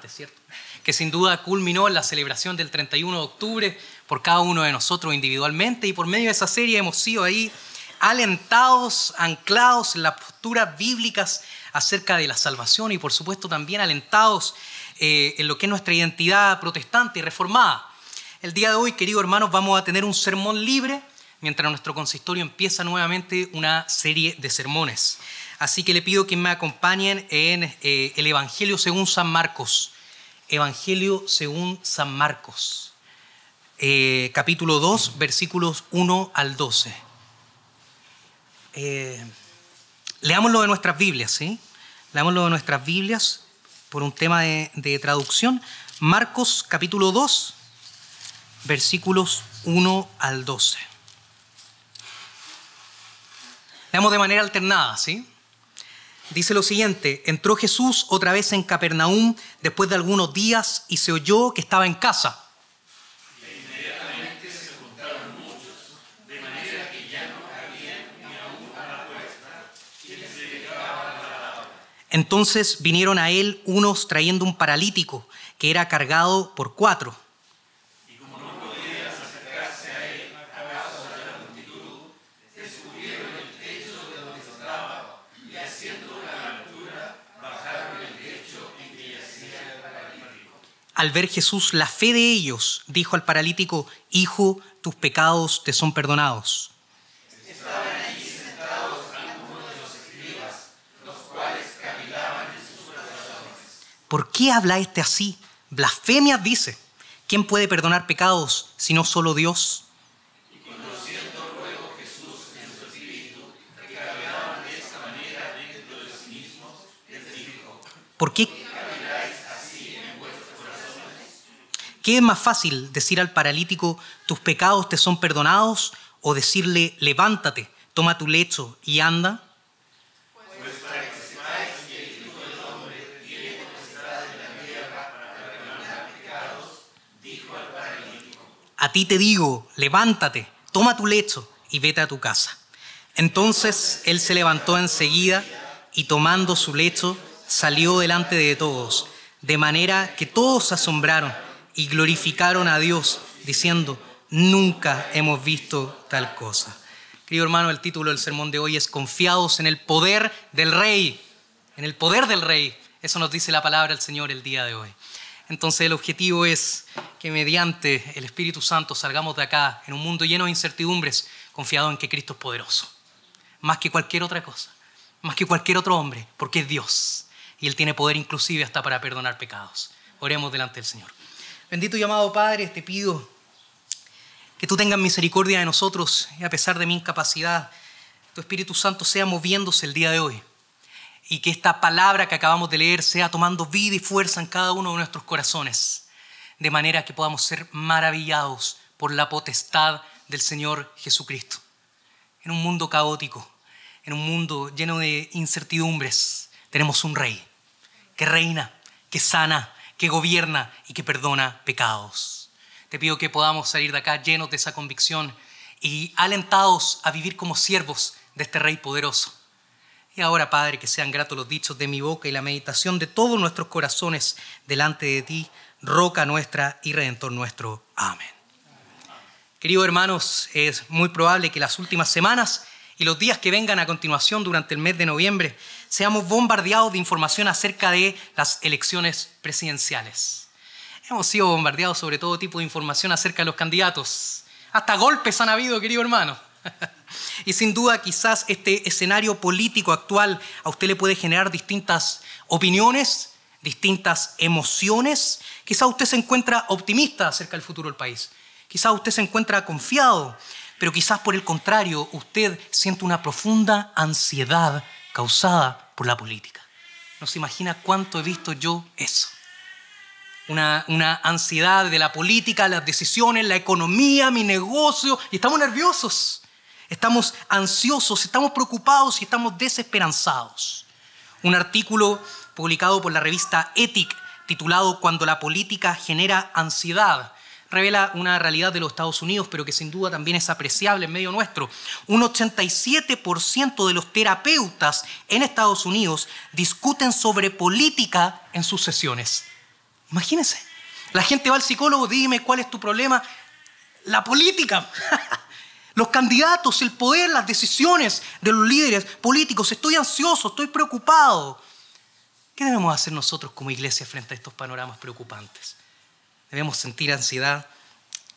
¿cierto? Que sin duda culminó en la celebración del 31 de octubre por cada uno de nosotros individualmente, y por medio de esa serie hemos sido ahí alentados, anclados en las posturas bíblicas acerca de la salvación y por supuesto también alentados en lo que es nuestra identidad protestante y reformada. El día de hoy, queridos hermanos, vamos a tener un sermón libre mientras nuestro consistorio empieza nuevamente una serie de sermones. Así que le pido que me acompañen en el Evangelio según San Marcos. Evangelio según San Marcos, capítulo 2, versículos 1 al 12. Leámoslo de nuestras Biblias, ¿sí? Leámoslo de nuestras Biblias por un tema de traducción. Marcos, capítulo 2, versículos 1 al 12. Leamos de manera alternada, ¿sí? Dice lo siguiente: entró Jesús otra vez en Capernaum después de algunos días y se oyó que estaba en casa. E inmediatamente se juntaron muchos, de manera que ya no cabían ni aún a la puerta, y les predicaba la palabra. Entonces vinieron a él unos trayendo un paralítico que era cargado por 4. Y como no podían acercarse a él a causa de la multitud, descubrieron el techo de donde estaba y haciendo una abertura, bajaron el techo en que yacía el paralítico. Al ver Jesús la fe de ellos, dijo al paralítico: hijo, tus pecados te son perdonados. Estaban allí sentados algunos de los escribas, los cuales cavilaban en sus corazones. ¿Por qué habla este así? Blasfemias dice. ¿Quién puede perdonar pecados sino solo Dios? Y conociendo luego Jesús en su espíritu, que cavilaban de esta manera dentro de sí mismos, les dijo: ¿Por qué? ¿caviláis así en vuestros corazones? ¿Qué es más fácil, decir al paralítico, tus pecados te son perdonados, o decirle, levántate, toma tu lecho y anda? Pues para que sepáis que el Hijo del Hombre tiene potestad en la tierra para perdonar pecados, dijo al paralítico: A ti te digo, levántate, toma tu lecho y vete a tu casa. Entonces él se levantó enseguida y tomando su lecho salió delante de todos, de manera que todos se asombraron y glorificaron a Dios, diciendo: nunca hemos visto tal cosa. Querido hermano, el título del sermón de hoy es Confiados en el poder del Rey. En el poder del Rey. Eso nos dice la palabra del Señor el día de hoy. Entonces el objetivo es que mediante el Espíritu Santo salgamos de acá en un mundo lleno de incertidumbres, confiado en que Cristo es poderoso. Más que cualquier otra cosa, más que cualquier otro hombre, porque es Dios. Y Él tiene poder inclusive hasta para perdonar pecados. Oremos delante del Señor. Bendito y amado Padre, te pido que tú tengas misericordia de nosotros y a pesar de mi incapacidad, tu Espíritu Santo sea moviéndose el día de hoy. Y que esta palabra que acabamos de leer sea tomando vida y fuerza en cada uno de nuestros corazones, de manera que podamos ser maravillados por la potestad del Señor Jesucristo. En un mundo caótico, en un mundo lleno de incertidumbres, tenemos un Rey que reina, que sana, que gobierna y que perdona pecados. Te pido que podamos salir de acá llenos de esa convicción y alentados a vivir como siervos de este Rey poderoso. Y ahora, Padre, que sean gratos los dichos de mi boca y la meditación de todos nuestros corazones delante de ti, roca nuestra y redentor nuestro. Amén. Queridos hermanos, es muy probable que las últimas semanas y los días que vengan a continuación durante el mes de noviembre seamos bombardeados de información acerca de las elecciones presidenciales. Hemos sido bombardeados sobre todo tipo de información acerca de los candidatos. Hasta golpes han habido, querido hermano. Y sin duda quizás este escenario político actual a usted le puede generar distintas opiniones, distintas emociones. Quizás usted se encuentra optimista acerca del futuro del país. Quizás usted se encuentra confiado, pero quizás por el contrario usted siente una profunda ansiedad causada por la política. No se imagina cuánto he visto yo eso. Una ansiedad de la política, las decisiones, la economía, mi negocio, y estamos nerviosos. Estamos ansiosos, estamos preocupados y estamos desesperanzados. Un artículo publicado por la revista Ethic, titulado Cuando la política genera ansiedad, revela una realidad de los Estados Unidos, pero que sin duda también es apreciable en medio nuestro. Un 87% de los terapeutas en Estados Unidos discuten sobre política en sus sesiones. Imagínense. La gente va al psicólogo, dime cuál es tu problema. La política. Los candidatos, el poder, las decisiones de los líderes políticos. Estoy ansioso, estoy preocupado. ¿Qué debemos hacer nosotros como iglesia frente a estos panoramas preocupantes? Debemos sentir ansiedad.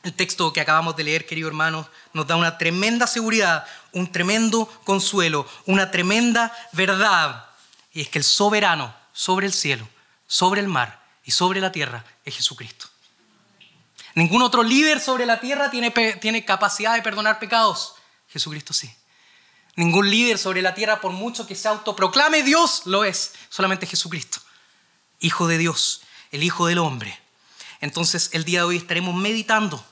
El texto que acabamos de leer, queridos hermanos, nos da una tremenda seguridad, un tremendo consuelo, una tremenda verdad. Y es que el soberano sobre el cielo, sobre el mar y sobre la tierra es Jesucristo. Ningún otro líder sobre la tierra tiene capacidad de perdonar pecados. Jesucristo sí. Ningún líder sobre la tierra, por mucho que se autoproclame Dios, lo es. Solamente Jesucristo, Hijo de Dios, el Hijo del hombre. Entonces, el día de hoy estaremos meditando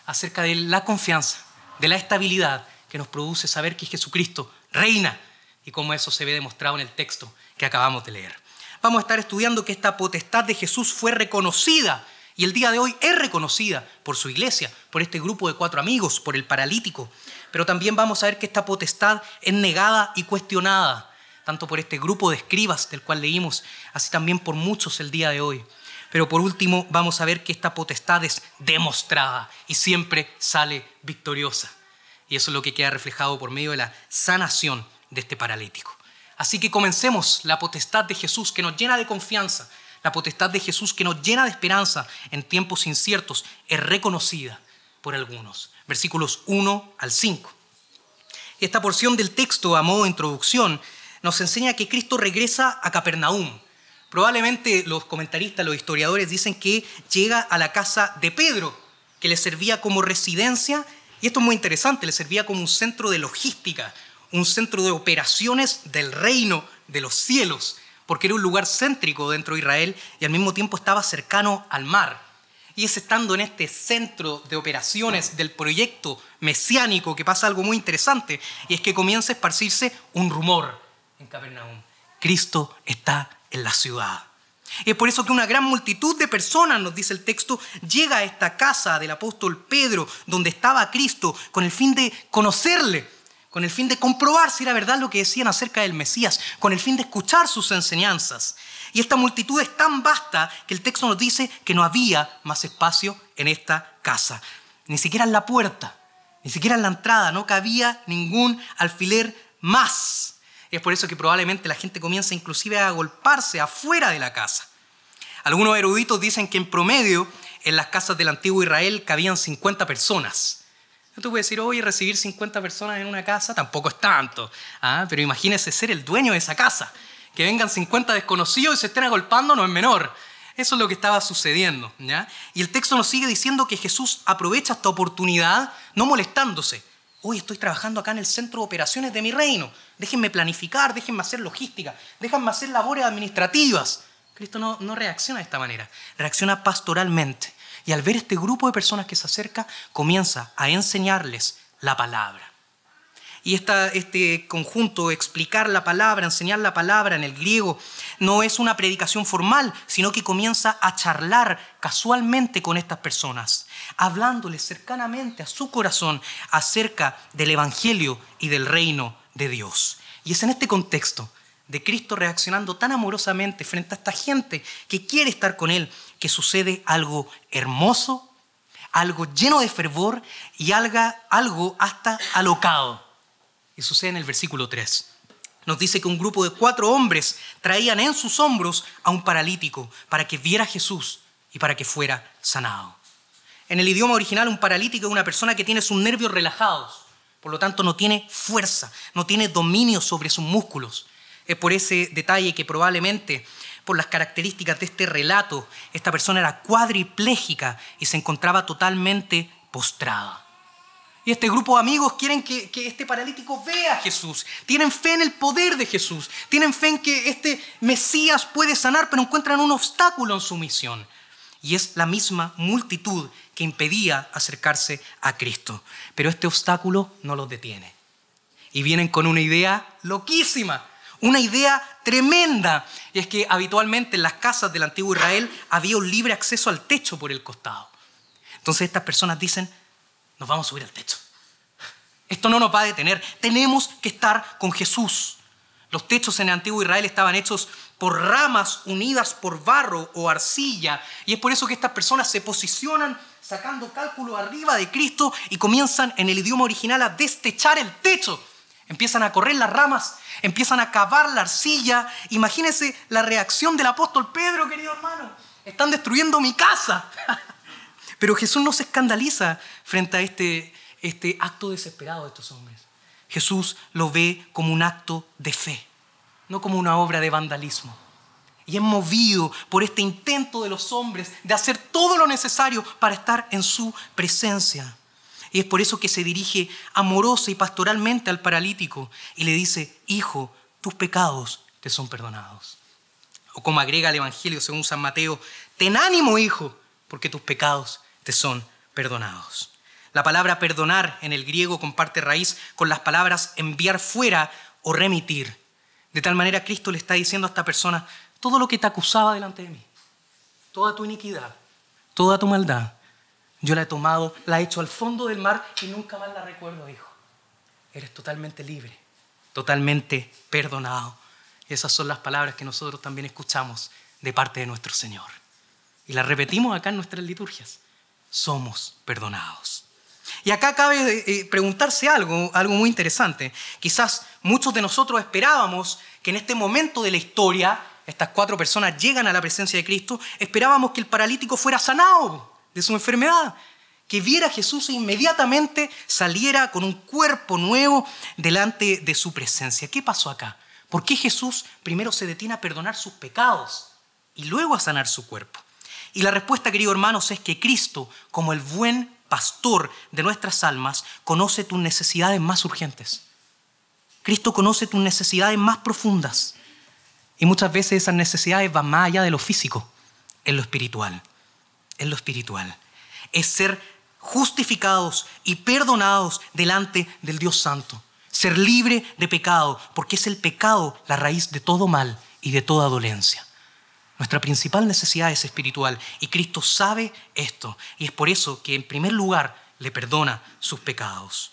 acerca de la confianza, de la estabilidad que nos produce saber que Jesucristo reina y cómo eso se ve demostrado en el texto que acabamos de leer. Vamos a estar estudiando que esta potestad de Jesús fue reconocida y el día de hoy es reconocida por su iglesia, por este grupo de 4 amigos, por el paralítico. Pero también vamos a ver que esta potestad es negada y cuestionada, tanto por este grupo de escribas del cual leímos, así también por muchos el día de hoy. Pero por último vamos a ver que esta potestad es demostrada y siempre sale victoriosa. Y eso es lo que queda reflejado por medio de la sanación de este paralítico. Así que comencemos. La potestad de Jesús que nos llena de confianza, la potestad de Jesús que nos llena de esperanza en tiempos inciertos es reconocida por algunos. Versículos 1 al 5. Esta porción del texto, a modo de introducción, nos enseña que Cristo regresa a Capernaum. Probablemente los comentaristas, los historiadores dicen que llega a la casa de Pedro, que le servía como residencia, y esto es muy interesante, le servía como un centro de logística, un centro de operaciones del reino de los cielos, porque era un lugar céntrico dentro de Israel y al mismo tiempo estaba cercano al mar. Y es estando en este centro de operaciones del proyecto mesiánico que pasa algo muy interesante, y es que comienza a esparcirse un rumor en Capernaum. Cristo está en la ciudad. Y es por eso que una gran multitud de personas, nos dice el texto, llega a esta casa del apóstol Pedro, donde estaba Cristo, con el fin de conocerle, con el fin de comprobar si era verdad lo que decían acerca del Mesías, con el fin de escuchar sus enseñanzas. Y esta multitud es tan vasta que el texto nos dice que no había más espacio en esta casa. Ni siquiera en la puerta, ni siquiera en la entrada, no cabía ningún alfiler más. Y es por eso que probablemente la gente comienza inclusive a agolparse afuera de la casa. Algunos eruditos dicen que en promedio en las casas del antiguo Israel cabían 50 personas. Tú puedes decir, oye, recibir 50 personas en una casa tampoco es tanto. Pero imagínese ser el dueño de esa casa. Que vengan 50 desconocidos y se estén agolpando no es menor. Eso es lo que estaba sucediendo, ¿ya? Y el texto nos sigue diciendo que Jesús aprovecha esta oportunidad no molestándose. Hoy estoy trabajando acá en el centro de operaciones de mi reino. Déjenme planificar, déjenme hacer logística, déjenme hacer labores administrativas. Cristo no reacciona de esta manera, reacciona pastoralmente. Y al ver este grupo de personas que se acerca, comienza a enseñarles la palabra. Y este conjunto, explicar la palabra, enseñar la palabra en el griego, no es una predicación formal, sino que comienza a charlar casualmente con estas personas, hablándoles cercanamente a su corazón acerca del evangelio y del reino de Dios. Y es en este contexto de Cristo reaccionando tan amorosamente frente a esta gente que quiere estar con Él, que sucede algo hermoso, algo lleno de fervor y algo hasta alocado. Y sucede en el versículo 3. Nos dice que un grupo de 4 hombres traían en sus hombros a un paralítico para que viera a Jesús y para que fuera sanado. En el idioma original, un paralítico es una persona que tiene sus nervios relajados, por lo tanto no tiene fuerza, no tiene dominio sobre sus músculos. Es por ese detalle que probablemente, por las características de este relato, esta persona era cuadripléjica y se encontraba totalmente postrada. Y este grupo de amigos quieren que este paralítico vea a Jesús. Tienen fe en el poder de Jesús. Tienen fe en que este Mesías puede sanar, pero encuentran un obstáculo en su misión. Y es la misma multitud que impedía acercarse a Cristo. Pero este obstáculo no los detiene. Y vienen con una idea loquísima. Una idea tremenda, y es que habitualmente en las casas del antiguo Israel había un libre acceso al techo por el costado. Entonces estas personas dicen, nos vamos a subir al techo. Esto no nos va a detener, tenemos que estar con Jesús. Los techos en el antiguo Israel estaban hechos por ramas unidas por barro o arcilla. Y es por eso que estas personas se posicionan sacando cálculo arriba de Cristo y comienzan en el idioma original a destechar el techo. Empiezan a correr las ramas, empiezan a cavar la arcilla. Imagínense la reacción del apóstol Pedro, querido hermano. Están destruyendo mi casa. Pero Jesús no se escandaliza frente a este acto desesperado de estos hombres. Jesús lo ve como un acto de fe, no como una obra de vandalismo. Y es movido por este intento de los hombres de hacer todo lo necesario para estar en su presencia. Y es por eso que se dirige amorosa y pastoralmente al paralítico y le dice: hijo, tus pecados te son perdonados. O como agrega el Evangelio según San Mateo: ten ánimo, hijo, porque tus pecados te son perdonados. La palabra perdonar en el griego comparte raíz con las palabras enviar fuera o remitir. De tal manera Cristo le está diciendo a esta persona: todo lo que te acusaba delante de mí, toda tu iniquidad, toda tu maldad, yo la he tomado, la he hecho al fondo del mar y nunca más la recuerdo, hijo. Eres totalmente libre, totalmente perdonado. Y esas son las palabras que nosotros también escuchamos de parte de nuestro Señor. Y las repetimos acá en nuestras liturgias. Somos perdonados. Y acá cabe preguntarse algo muy interesante. Quizás muchos de nosotros esperábamos que en este momento de la historia, estas 4 personas llegan a la presencia de Cristo, esperábamos que el paralítico fuera sanado de su enfermedad, que viera a Jesús e inmediatamente saliera con un cuerpo nuevo delante de su presencia. ¿Qué pasó acá? ¿Por qué Jesús primero se detiene a perdonar sus pecados y luego a sanar su cuerpo? Y la respuesta, queridos hermanos, es que Cristo, como el buen pastor de nuestras almas, conoce tus necesidades más urgentes. Cristo conoce tus necesidades más profundas. Y muchas veces esas necesidades van más allá de lo físico, en lo espiritual. En lo espiritual. Es ser justificados y perdonados delante del Dios Santo. Ser libre de pecado, porque es el pecado la raíz de todo mal y de toda dolencia. Nuestra principal necesidad es espiritual y Cristo sabe esto. Y es por eso que en primer lugar le perdona sus pecados.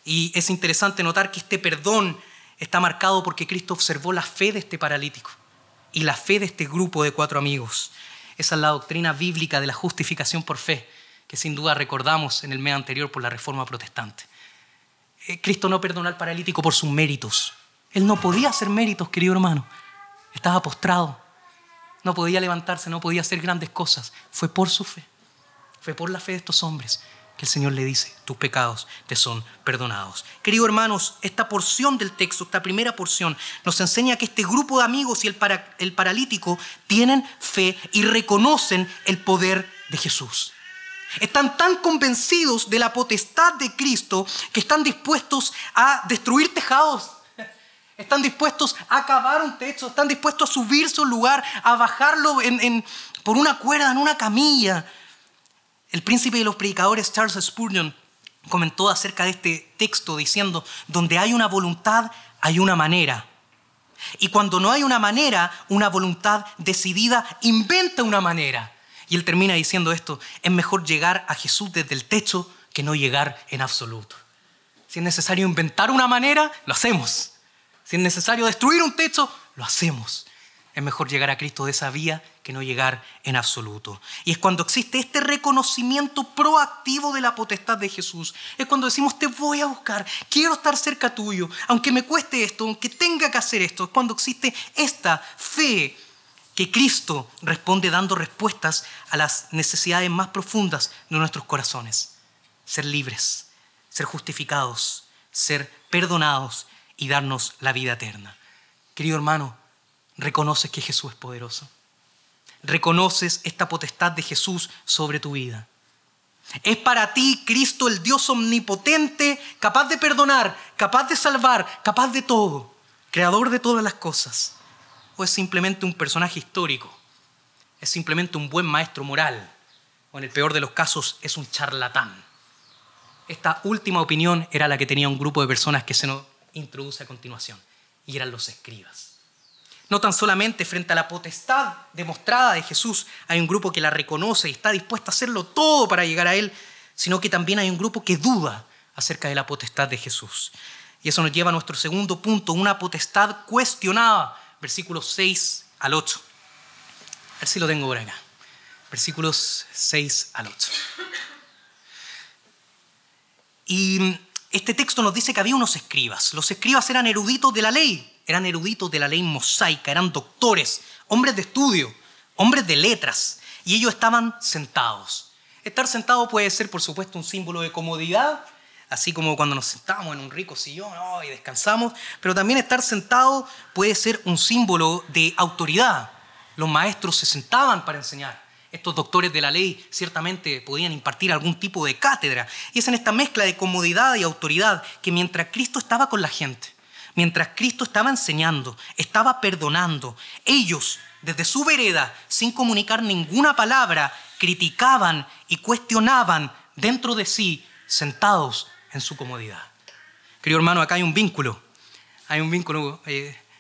Y es interesante notar que este perdón está marcado porque Cristo observó la fe de este paralítico y la fe de este grupo de 4 amigos. Esa es la doctrina bíblica de la justificación por fe, que sin duda recordamos en el mes anterior por la Reforma Protestante. Cristo no perdonó al paralítico por sus méritos. Él no podía hacer méritos, querido hermano. Estaba postrado. No podía levantarse, no podía hacer grandes cosas. Fue por su fe, fue por la fe de estos hombres que el Señor le dice: tus pecados te son perdonados. Queridos hermanos, esta porción del texto, esta primera porción, nos enseña que este grupo de amigos y el paralítico tienen fe y reconocen el poder de Jesús. Están tan convencidos de la potestad de Cristo que están dispuestos a destruir tejados. Están dispuestos a cavar un techo, están dispuestos a subirse a un lugar, a bajarlo por una cuerda, en una camilla. El príncipe de los predicadores, Charles Spurgeon, comentó acerca de este texto diciendo: donde hay una voluntad, hay una manera. Y cuando no hay una manera, una voluntad decidida inventa una manera. Y él termina diciendo esto: es mejor llegar a Jesús desde el techo que no llegar en absoluto. Si es necesario inventar una manera, lo hacemos. Si es necesario destruir un techo, lo hacemos. Es mejor llegar a Cristo de esa vía que no llegar en absoluto. Y es cuando existe este reconocimiento proactivo de la potestad de Jesús. Es cuando decimos: te voy a buscar, quiero estar cerca tuyo, aunque me cueste esto, aunque tenga que hacer esto. Es cuando existe esta fe que Cristo responde dando respuestas a las necesidades más profundas de nuestros corazones. Ser libres, ser justificados, ser perdonados y darnos la vida eterna. Querido hermano, ¿reconoces que Jesús es poderoso? ¿Reconoces esta potestad de Jesús sobre tu vida? ¿Es para ti Cristo el Dios omnipotente, capaz de perdonar, capaz de salvar, capaz de todo, creador de todas las cosas? ¿O es simplemente un personaje histórico? ¿Es simplemente un buen maestro moral? ¿O en el peor de los casos es un charlatán? Esta última opinión era la que tenía un grupo de personas que se nos introduce a continuación, y eran los escribas. No tan solamente frente a la potestad demostrada de Jesús hay un grupo que la reconoce y está dispuesto a hacerlo todo para llegar a Él, sino que también hay un grupo que duda acerca de la potestad de Jesús. Y eso nos lleva a nuestro segundo punto, una potestad cuestionada, versículos 6 al 8. A ver si lo tengo por acá. Versículos 6 al 8. Y este texto nos dice que había unos escribas. Los escribas eran eruditos de la ley mosaica, eran doctores, hombres de estudio, hombres de letras. Y ellos estaban sentados. Estar sentado puede ser, por supuesto, un símbolo de comodidad, así como cuando nos sentamos en un rico sillón y descansamos, pero también estar sentado puede ser un símbolo de autoridad. Los maestros se sentaban para enseñar. Estos doctores de la ley ciertamente podían impartir algún tipo de cátedra. Y es en esta mezcla de comodidad y autoridad que mientras Cristo estaba con la gente, mientras Cristo estaba enseñando, estaba perdonando, ellos, desde su vereda, sin comunicar ninguna palabra, criticaban y cuestionaban dentro de sí, sentados en su comodidad. Querido hermano, acá hay un vínculo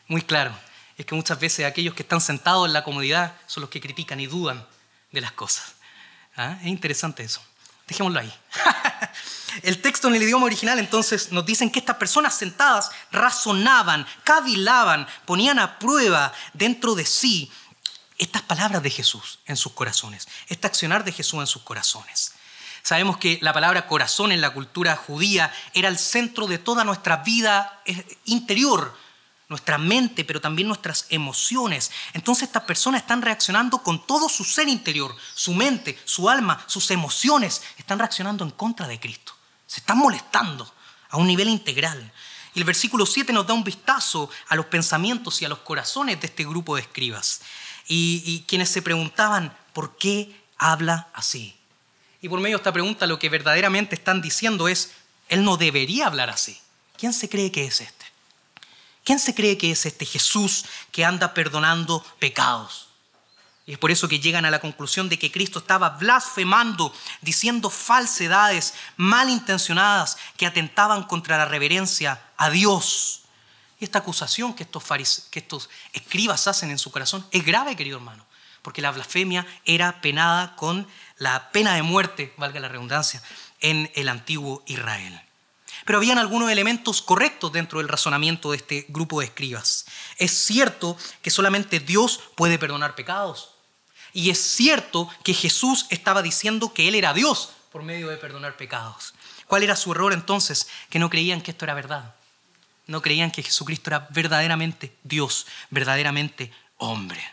muy claro. Es que muchas veces aquellos que están sentados en la comodidad son los que critican y dudan de las cosas. Es interesante eso. Dejémoslo ahí. El texto en el idioma original entonces nos dicen que estas personas sentadas razonaban, cavilaban, ponían a prueba dentro de sí estas palabras de Jesús en sus corazones, este accionar de Jesús en sus corazones. Sabemos que la palabra corazón en la cultura judía era el centro de toda nuestra vida interior, nuestra mente, pero también nuestras emociones. Entonces estas personas están reaccionando con todo su ser interior, su mente, su alma, sus emociones, están reaccionando en contra de Cristo. Se están molestando a un nivel integral. Y el versículo 7 nos da un vistazo a los pensamientos y a los corazones de este grupo de escribas. Y quienes se preguntaban, ¿por qué habla así? Y por medio de esta pregunta lo que verdaderamente están diciendo es, Él no debería hablar así. ¿Quién se cree que es este? ¿Quién se cree que es este Jesús que anda perdonando pecados? Y es por eso que llegan a la conclusión de que Cristo estaba blasfemando, diciendo falsedades malintencionadas que atentaban contra la reverencia a Dios. Y esta acusación que estos escribas hacen en su corazón es grave, querido hermano, porque la blasfemia era penada con la pena de muerte, valga la redundancia, en el antiguo Israel. Pero habían algunos elementos correctos dentro del razonamiento de este grupo de escribas. Es cierto que solamente Dios puede perdonar pecados. Y es cierto que Jesús estaba diciendo que Él era Dios por medio de perdonar pecados. ¿Cuál era su error entonces? Que no creían que esto era verdad. No creían que Jesucristo era verdaderamente Dios, verdaderamente hombre.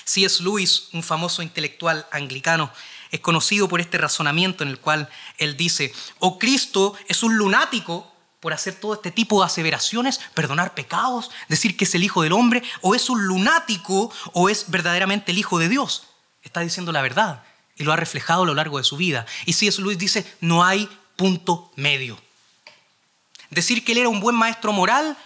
C.S. Lewis, un famoso intelectual anglicano, es conocido por este razonamiento en el cual él dice, o Cristo es un lunático por hacer todo este tipo de aseveraciones, perdonar pecados, decir que es el Hijo del Hombre, o es un lunático o es verdaderamente el Hijo de Dios. Está diciendo la verdad y lo ha reflejado a lo largo de su vida. Y C.S. Lewis dice, no hay punto medio. Decir que él era un buen maestro moral,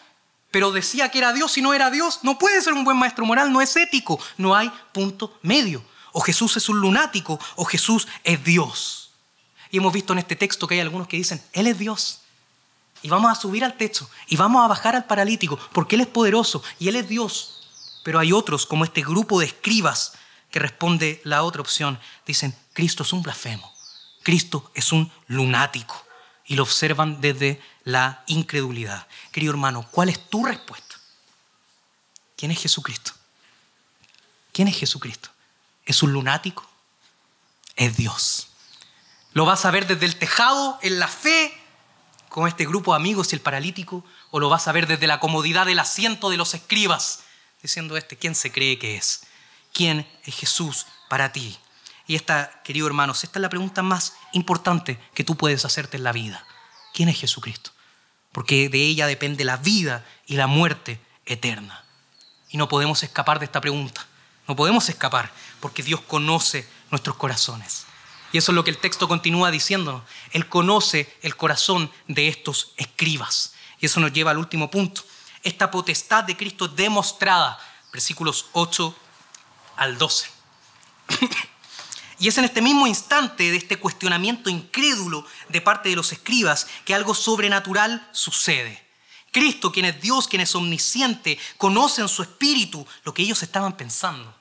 pero decía que era Dios y no era Dios, no puede ser un buen maestro moral, no es ético, no hay punto medio. O Jesús es un lunático o Jesús es Dios. Y hemos visto en este texto que hay algunos que dicen, Él es Dios. Y vamos a subir al techo y vamos a bajar al paralítico porque Él es poderoso y Él es Dios. Pero hay otros, como este grupo de escribas, que responde la otra opción. Dicen, Cristo es un blasfemo. Cristo es un lunático. Y lo observan desde la incredulidad. Querido hermano, ¿cuál es tu respuesta? ¿Quién es Jesucristo? ¿Quién es Jesucristo? ¿Es un lunático? Es Dios. ¿Lo vas a ver desde el tejado, en la fe, con este grupo de amigos y el paralítico? ¿O lo vas a ver desde la comodidad del asiento de los escribas? Diciendo ¿quién se cree que es? ¿Quién es Jesús para ti? Y querido hermanos, esta es la pregunta más importante que tú puedes hacerte en la vida. ¿Quién es Jesucristo? Porque de ella depende la vida y la muerte eterna. Y no podemos escapar de esta pregunta. No podemos escapar porque Dios conoce nuestros corazones. Y eso es lo que el texto continúa diciéndonos. Él conoce el corazón de estos escribas. Y eso nos lleva al último punto. Esta potestad de Cristo es demostrada. Versículos 8 al 12. Y es en este mismo instante de este cuestionamiento incrédulo de parte de los escribas que algo sobrenatural sucede. Cristo, quien es Dios, quien es omnisciente, conoce en su espíritu lo que ellos estaban pensando.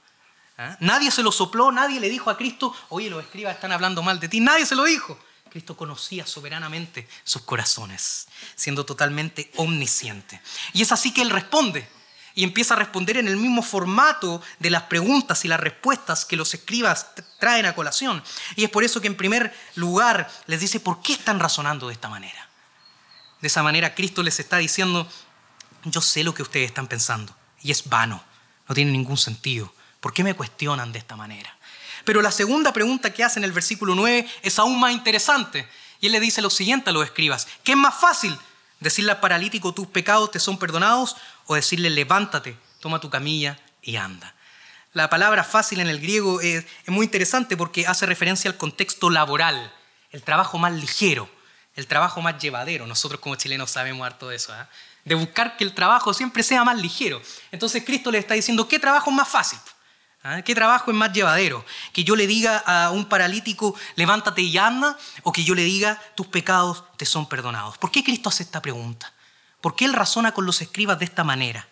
Nadie se lo sopló, nadie le dijo a Cristo, oye, los escribas están hablando mal de ti. Nadie se lo dijo. Cristo conocía soberanamente sus corazones, siendo totalmente omnisciente. Y es así que Él responde. Y empieza a responder en el mismo formato de las preguntas y las respuestas que los escribas traen a colación. Y es por eso que en primer lugar les dice, ¿por qué están razonando de esta manera? De esa manera Cristo les está diciendo, yo sé lo que ustedes están pensando y es vano, no tiene ningún sentido. ¿Por qué me cuestionan de esta manera? Pero la segunda pregunta que hace en el versículo 9 es aún más interesante. Y Él le dice lo siguiente a los escribas, ¿qué es más fácil? ¿Decirle al paralítico tus pecados te son perdonados? ¿O decirle levántate, toma tu camilla y anda? La palabra fácil en el griego es muy interesante porque hace referencia al contexto laboral, el trabajo más ligero, el trabajo más llevadero. Nosotros como chilenos sabemos harto de eso, ¿eh? De buscar que el trabajo siempre sea más ligero. Entonces Cristo le está diciendo, ¿qué trabajo es más fácil? ¿Ah? ¿Qué trabajo es más llevadero? ¿Que yo le diga a un paralítico, levántate y anda? ¿O que yo le diga, tus pecados te son perdonados? ¿Por qué Cristo hace esta pregunta? ¿Por qué Él razona con los escribas de esta manera?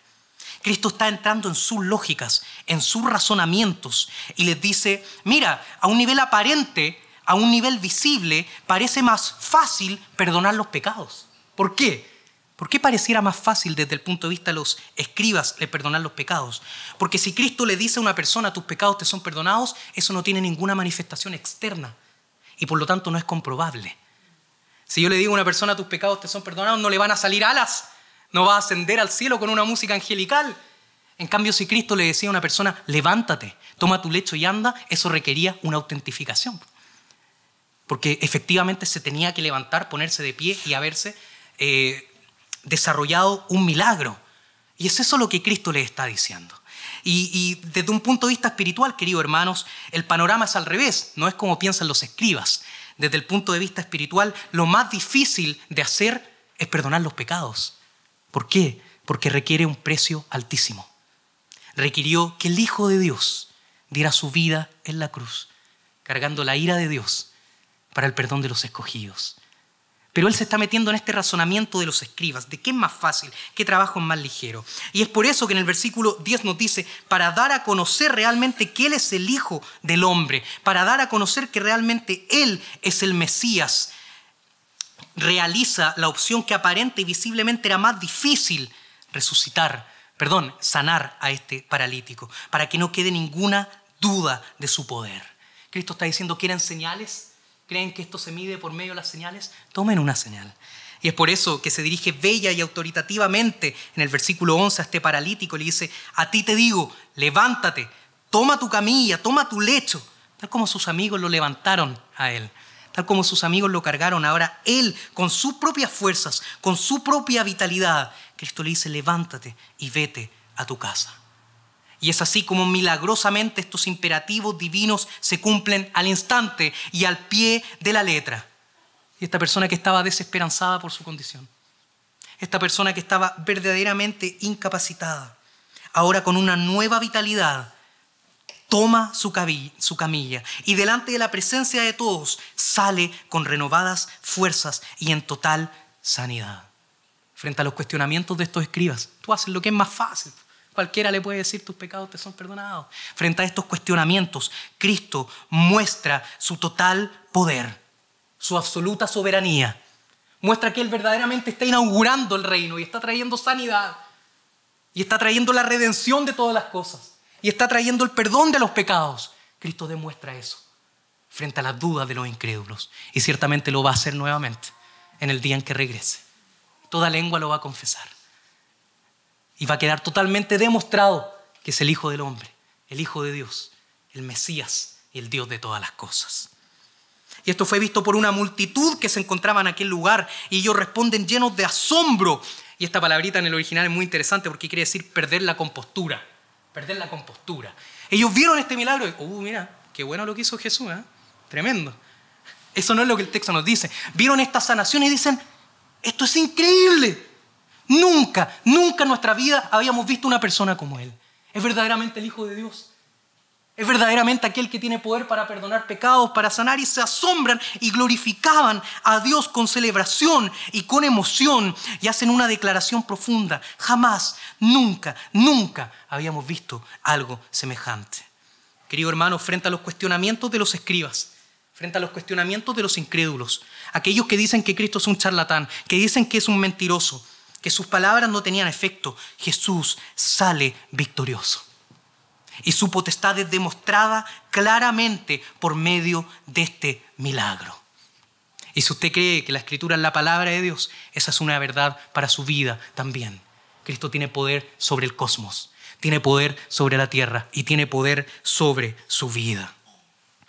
Cristo está entrando en sus lógicas, en sus razonamientos, y les dice, mira, a un nivel aparente, a un nivel visible, parece más fácil perdonar los pecados. ¿Por qué? ¿Por qué pareciera más fácil desde el punto de vista de los escribas perdonar los pecados? Porque si Cristo le dice a una persona, tus pecados te son perdonados, eso no tiene ninguna manifestación externa y por lo tanto no es comprobable. Si yo le digo a una persona, tus pecados te son perdonados, no le van a salir alas, no va a ascender al cielo con una música angelical. En cambio, si Cristo le decía a una persona, levántate, toma tu lecho y anda, eso requería una autentificación. Porque efectivamente se tenía que levantar, ponerse de pie y haberse desarrollado un milagro. Y es eso lo que Cristo les está diciendo. Y desde un punto de vista espiritual, queridos hermanos, el panorama es al revés, no es como piensan los escribas. Desde el punto de vista espiritual, lo más difícil de hacer es perdonar los pecados. ¿Por qué? Porque requiere un precio altísimo. Requirió que el Hijo de Dios diera su vida en la cruz, cargando la ira de Dios para el perdón de los escogidos. Pero Él se está metiendo en este razonamiento de los escribas, de qué es más fácil, qué trabajo es más ligero. Y es por eso que en el versículo 10 nos dice, para dar a conocer realmente que Él es el Hijo del Hombre, para dar a conocer que realmente Él es el Mesías, realiza la opción que aparente y visiblemente era más difícil sanar a este paralítico, para que no quede ninguna duda de su poder. Cristo está diciendo, ¿quieren señales? ¿Creen que esto se mide por medio de las señales? Tomen una señal. Y es por eso que se dirige bella y autoritativamente en el versículo 11 a este paralítico y le dice, a ti te digo, levántate, toma tu camilla, toma tu lecho. Tal como sus amigos lo levantaron a Él, tal como sus amigos lo cargaron, ahora Él, con sus propias fuerzas, con su propia vitalidad, Cristo le dice, levántate y vete a tu casa. Y es así como milagrosamente estos imperativos divinos se cumplen al instante y al pie de la letra. Y esta persona que estaba desesperanzada por su condición, esta persona que estaba verdaderamente incapacitada, ahora con una nueva vitalidad, toma su camilla y delante de la presencia de todos sale con renovadas fuerzas y en total sanidad. Frente a los cuestionamientos de estos escribas, tú haces lo que es más fácil. Cualquiera le puede decir, tus pecados te son perdonados. Frente a estos cuestionamientos, Cristo muestra su total poder, su absoluta soberanía. Muestra que Él verdaderamente está inaugurando el reino y está trayendo sanidad. Y está trayendo la redención de todas las cosas. Y está trayendo el perdón de los pecados. Cristo demuestra eso frente a las dudas de los incrédulos. Y ciertamente lo va a hacer nuevamente en el día en que regrese. Toda lengua lo va a confesar. Y va a quedar totalmente demostrado que es el Hijo del Hombre, el Hijo de Dios, el Mesías y el Dios de todas las cosas. Y esto fue visto por una multitud que se encontraba en aquel lugar y ellos responden llenos de asombro. Y esta palabrita en el original es muy interesante porque quiere decir perder la compostura. Perder la compostura. Ellos vieron este milagro y, mira, qué bueno lo que hizo Jesús, ¿eh? Tremendo. Eso no es lo que el texto nos dice. Vieron esta sanación y dicen, esto es increíble. Nunca en nuestra vida habíamos visto una persona como Él. Es verdaderamente el Hijo de Dios. Es verdaderamente aquel que tiene poder para perdonar pecados, para sanar, y se asombran y glorificaban a Dios con celebración y con emoción y hacen una declaración profunda. Jamás, nunca habíamos visto algo semejante. Querido hermano, frente a los cuestionamientos de los escribas, frente a los cuestionamientos de los incrédulos, aquellos que dicen que Cristo es un charlatán, que dicen que es un mentiroso, que sus palabras no tenían efecto, Jesús sale victorioso. Y su potestad es demostrada claramente por medio de este milagro. Y si usted cree que la Escritura es la palabra de Dios, esa es una verdad para su vida también. Cristo tiene poder sobre el cosmos, tiene poder sobre la tierra y tiene poder sobre su vida.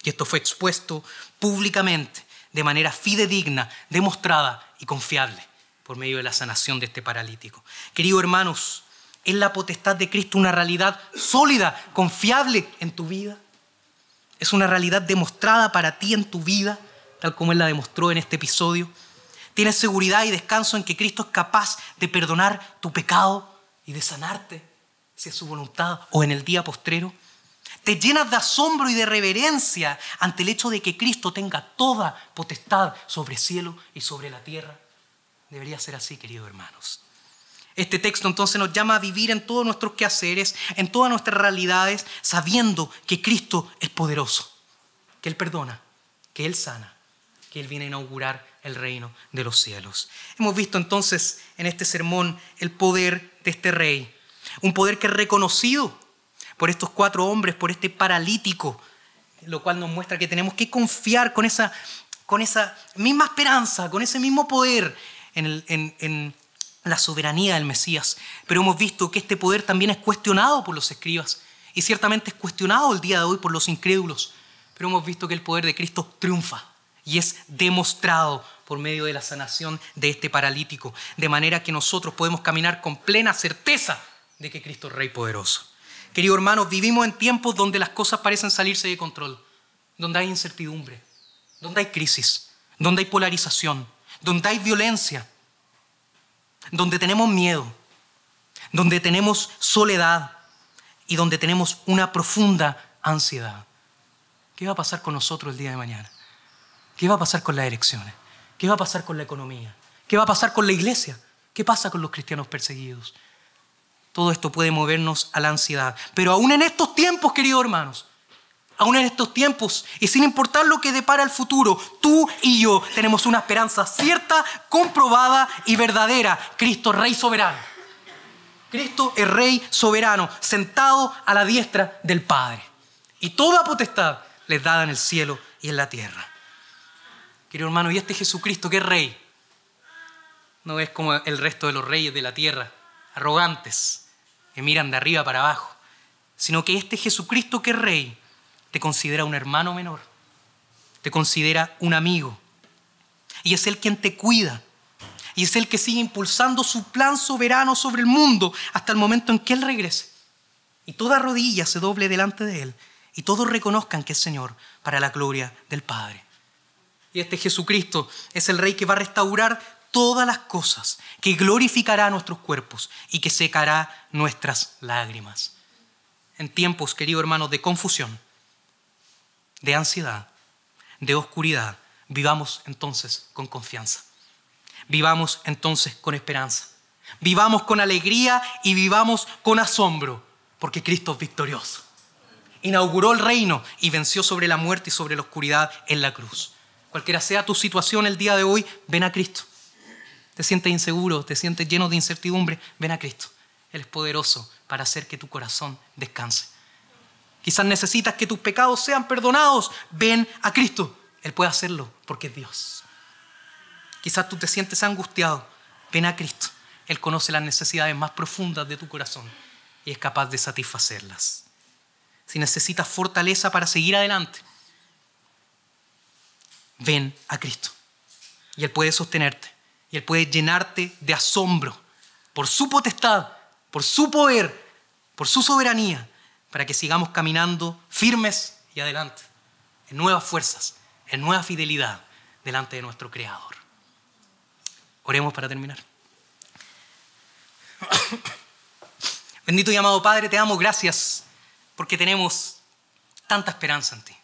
Y esto fue expuesto públicamente, de manera fidedigna, demostrada y confiable, por medio de la sanación de este paralítico. Queridos hermanos, ¿es la potestad de Cristo una realidad sólida, confiable en tu vida? ¿Es una realidad demostrada para ti en tu vida, tal como Él la demostró en este episodio? ¿Tienes seguridad y descanso en que Cristo es capaz de perdonar tu pecado y de sanarte, si es su voluntad, o en el día postrero? ¿Te llenas de asombro y de reverencia ante el hecho de que Cristo tenga toda potestad sobre el cielo y sobre la tierra? Debería ser así, queridos hermanos. Este texto entonces nos llama a vivir en todos nuestros quehaceres, en todas nuestras realidades, sabiendo que Cristo es poderoso, que Él perdona, que Él sana, que Él viene a inaugurar el reino de los cielos. Hemos visto entonces en este sermón el poder de este rey, un poder que es reconocido por estos 4 hombres, por este paralítico, lo cual nos muestra que tenemos que confiar con esa misma esperanza, con ese mismo poder en la soberanía del Mesías. Pero hemos visto que este poder también es cuestionado por los escribas y ciertamente es cuestionado el día de hoy por los incrédulos. Pero hemos visto que el poder de Cristo triunfa y es demostrado por medio de la sanación de este paralítico, de manera que nosotros podemos caminar con plena certeza de que Cristo es Rey poderoso. Queridos hermanos, vivimos en tiempos donde las cosas parecen salirse de control, donde hay incertidumbre, donde hay crisis, donde hay polarización, donde hay violencia, donde tenemos miedo, donde tenemos soledad y donde tenemos una profunda ansiedad. ¿Qué va a pasar con nosotros el día de mañana? ¿Qué va a pasar con las elecciones? ¿Qué va a pasar con la economía? ¿Qué va a pasar con la iglesia? ¿Qué pasa con los cristianos perseguidos? Todo esto puede movernos a la ansiedad. Pero aún en estos tiempos, queridos hermanos, aún en estos tiempos, y sin importar lo que depara el futuro, tú y yo tenemos una esperanza cierta, comprobada y verdadera. Cristo, Rey soberano. Cristo es Rey soberano, sentado a la diestra del Padre. Y toda potestad les dada en el cielo y en la tierra. Queridos hermanos, y este Jesucristo que es Rey, no es como el resto de los reyes de la tierra, arrogantes, que miran de arriba para abajo, sino que este Jesucristo que es Rey te considera un hermano menor, te considera un amigo, y es Él quien te cuida, y es Él que sigue impulsando su plan soberano sobre el mundo hasta el momento en que Él regrese, y toda rodilla se doble delante de Él, y todos reconozcan que es Señor para la gloria del Padre. Y este Jesucristo es el Rey que va a restaurar todas las cosas, que glorificará nuestros cuerpos y que secará nuestras lágrimas. En tiempos, queridos hermanos, de confusión, de ansiedad, de oscuridad, vivamos entonces con confianza. Vivamos entonces con esperanza. Vivamos con alegría y vivamos con asombro, porque Cristo es victorioso. Inauguró el reino y venció sobre la muerte y sobre la oscuridad en la cruz. Cualquiera sea tu situación el día de hoy, ven a Cristo. Te sientes inseguro, te sientes lleno de incertidumbre, ven a Cristo. Él es poderoso para hacer que tu corazón descanse. Quizás necesitas que tus pecados sean perdonados, ven a Cristo. Él puede hacerlo porque es Dios. Quizás tú te sientes angustiado, ven a Cristo. Él conoce las necesidades más profundas de tu corazón y es capaz de satisfacerlas. Si necesitas fortaleza para seguir adelante, ven a Cristo. Y Él puede sostenerte. Y Él puede llenarte de asombro por su potestad, por su poder, por su soberanía, para que sigamos caminando firmes y adelante, en nuevas fuerzas, en nueva fidelidad, delante de nuestro Creador. Oremos para terminar. Bendito y amado Padre, te damos gracias porque tenemos tanta esperanza en ti.